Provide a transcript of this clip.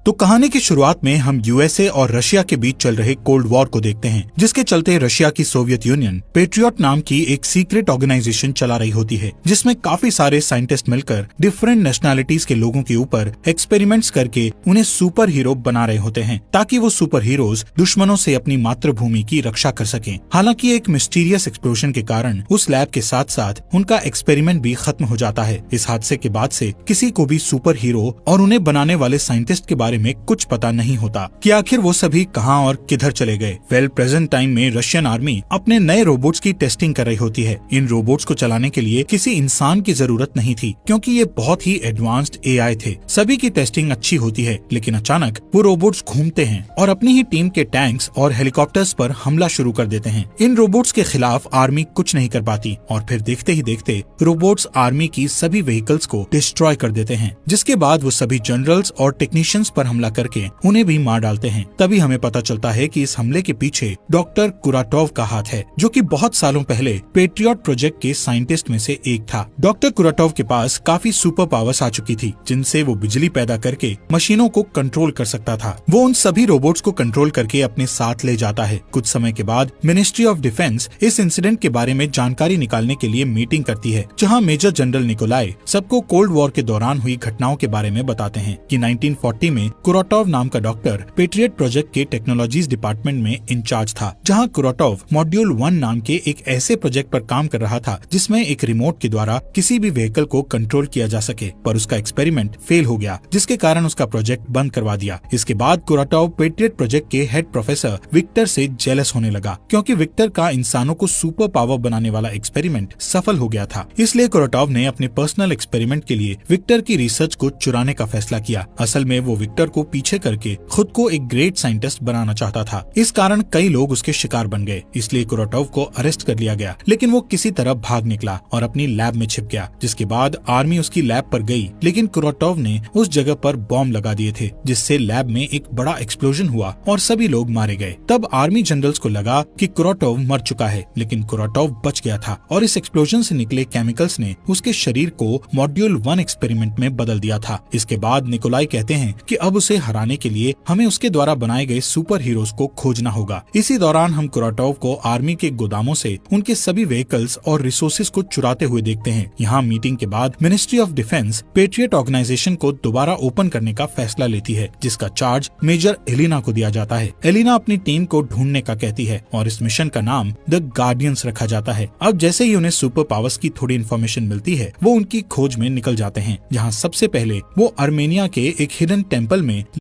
तो कहानी की शुरुआत में हम यूएसए और रशिया के बीच चल रहे कोल्ड वॉर को देखते हैं, जिसके चलते रशिया की सोवियत यूनियन पेट्रियट नाम की एक सीक्रेट ऑर्गेनाइजेशन चला रही होती है, जिसमें काफी सारे साइंटिस्ट मिलकर डिफरेंट नेशनैलिटीज के लोगों के ऊपर एक्सपेरिमेंट्स करके उन्हें सुपर हीरो बना रहे होते हैं, ताकि वो सुपर हीरोज दुश्मनों से अपनी मातृभूमि की रक्षा कर सकें। हालांकि एक मिस्टीरियस एक्सप्लोजन के कारण उस लैब के साथ साथ उनका एक्सपेरिमेंट भी खत्म हो जाता है। इस हादसे के बाद से किसी को भी सुपर हीरो और उन्हें बनाने वाले साइंटिस्ट के बारे में कुछ पता नहीं होता कि आखिर वो सभी कहां और किधर चले गए। प्रेजेंट टाइम में रशियन आर्मी अपने नए रोबोट्स की टेस्टिंग कर रही होती है। इन रोबोट्स को चलाने के लिए किसी इंसान की जरूरत नहीं थी, क्योंकि ये बहुत ही एडवांस्ड एआई थे। सभी की टेस्टिंग अच्छी होती है, लेकिन अचानक वो रोबोट्स घूमते हैं और अपनी ही टीम के टैंक्स और हेलीकॉप्टर्स पर हमला शुरू कर देते हैं। इन रोबोट्स के खिलाफ आर्मी कुछ नहीं कर पाती और फिर देखते ही देखते रोबोट्स आर्मी की सभी व्हीकल्स को डिस्ट्रॉय कर देते हैं, जिसके बाद वो सभी जनरल्स और टेक्नीशियंस पर हमला करके उन्हें भी मार डालते हैं। तभी हमें पता चलता है कि इस हमले के पीछे डॉक्टर कुराटोव का हाथ है, जो कि बहुत सालों पहले पेट्रियट प्रोजेक्ट के साइंटिस्ट में से एक था। डॉक्टर कुराटोव के पास काफी सुपर पावर्स आ चुकी थी, जिनसे वो बिजली पैदा करके मशीनों को कंट्रोल कर सकता था। वो उन सभी रोबोट्स को कंट्रोल करके अपने साथ ले जाता है। कुछ समय के बाद मिनिस्ट्री ऑफ डिफेंस इस इंसिडेंट के बारे में जानकारी निकालने के लिए मीटिंग करती है, जहाँ मेजर जनरल निकोलाई सबको कोल्ड वॉर के दौरान हुई घटनाओं के बारे में बताते हैं कि 1940 में कुराटोव नाम का डॉक्टर पेट्रियट प्रोजेक्ट के टेक्नोलॉजीज डिपार्टमेंट में इंचार्ज था, जहां कुराटोव मॉड्यूल 1 नाम के एक ऐसे प्रोजेक्ट पर काम कर रहा था जिसमें एक रिमोट के द्वारा किसी भी व्हीकल को कंट्रोल किया जा सके, पर उसका एक्सपेरिमेंट फेल हो गया, जिसके कारण उसका प्रोजेक्ट बंद करवा दिया। इसके बाद कुराटोव पेट्रियट प्रोजेक्ट के हेड प्रोफेसर विक्टर से जेलस होने लगा, क्योंकि विक्टर का इंसानों को सुपर पावर बनाने वाला एक्सपेरिमेंट सफल हो गया था। इसलिए कुराटोव ने अपने पर्सनल एक्सपेरिमेंट के लिए विक्टर की रिसर्च को चुराने का फैसला किया। असल में वो विक्टर को पीछे करके खुद को एक ग्रेट साइंटिस्ट बनाना चाहता था। इस कारण कई लोग उसके शिकार बन गए, इसलिए कुराटोव को अरेस्ट कर लिया गया, लेकिन वो किसी तरह भाग निकला और अपनी लैब में छिप गया। जिसके बाद आर्मी उसकी लैब पर गई, लेकिन कुराटोव ने उस जगह पर बॉम्ब लगा दिए थे, जिससे लैब में एक बड़ा एक्सप्लोजन हुआ और सभी लोग मारे गए। तब आर्मी जनरल्स को लगा कि कुराटोव मर चुका है, लेकिन कुराटोव बच गया था और इस एक्सप्लोजन से निकले केमिकल्स ने उसके शरीर को मॉड्यूल 1 एक्सपेरिमेंट में बदल दिया था। इसके बाद निकोलाई कहते हैं कि अब उसे हराने के लिए हमें उसके द्वारा बनाए गए सुपर हीरोज को खोजना होगा। इसी दौरान हम कुराटोव को आर्मी के गोदामों से उनके सभी व्हीकल्स और रिसोर्सेज को चुराते हुए देखते हैं। यहाँ मीटिंग के बाद ministry of defence patriot organisation को दोबारा ओपन करने का फैसला लेती है, जिसका चार्ज मेजर एलिना को दिया जाता है। एलिना अपनी टीम को ढूंढने का कहती है और इस मिशन का नाम द गार्डियंस रखा जाता है। अब जैसे ही उन्हें सुपर पावर्स की थोड़ी इन्फॉर्मेशन मिलती है, वो उनकी खोज में निकल जाते हैं, जहाँ सबसे पहले वो आर्मेनिया के एक हिडन टेम्पल में